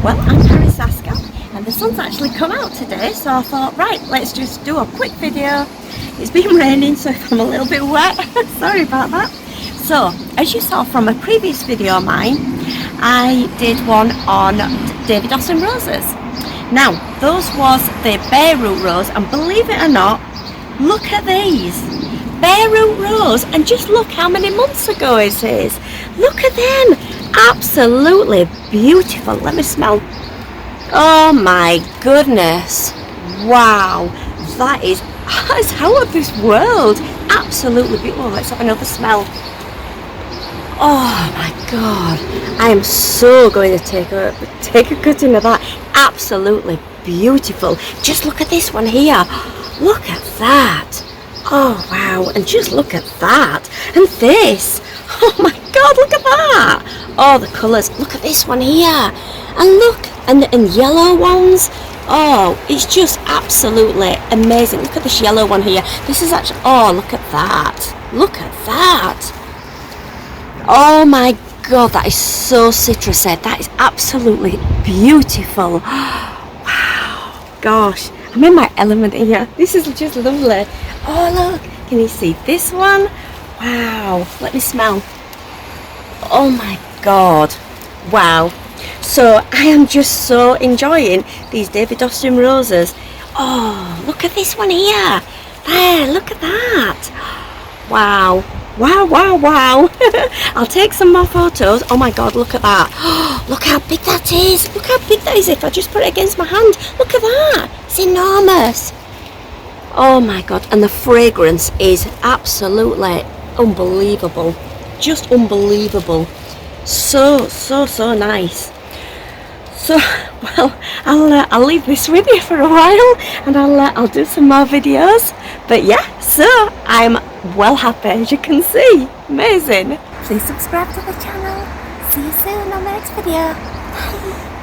Well, I'm ParisAscot and the sun's actually come out today, so I thought, right, let's just do a quick video. It's been raining, so if I'm a little bit wet, sorry about that. So, as you saw from a previous video of mine, I did one on davidaustinroses. Now, those was the bare root rose, and believe it or not, look at these. Bare root rose, and just look how many months ago it is. Look at them. Absolutely beautiful. Let me smell. Oh my goodness. Wow. That is out of this world. Absolutely beautiful. Let's have another smell. Oh my god. I am so going to take a cutting of that. Absolutely beautiful. Just look at this one here. Look at that. Oh wow. And just look at that. And this. Oh my god, look at that. Oh, the colours. Look at this one here. And look, and yellow ones. Oh, it's just absolutely amazing. Look at this yellow one here. This is actually, oh, look at that. Look at that. Oh my god, that is so citrusy. That is absolutely beautiful. Wow, gosh, I'm in my element here. This is just lovely. Oh look, can you see this one? Wow, let me smell. Oh my god, wow. So I am just so enjoying these davidaustinroses. Oh, look at this one here. There, look at that. Wow. Wow, wow, wow. I'll take some more photos. Oh my god, look at that. Look how big that is. Look how big that is if I just put it against my hand. Look at that. It's enormous. Oh my god, and the fragrance is absolutely unbelievable. Just unbelievable. So nice. So, well, I'll leave this with you for a while, and I'll do some more videos. But yeah, so I'm well happy, as you can see. Amazing. Please subscribe to the channel. See you soon on the next video. Bye.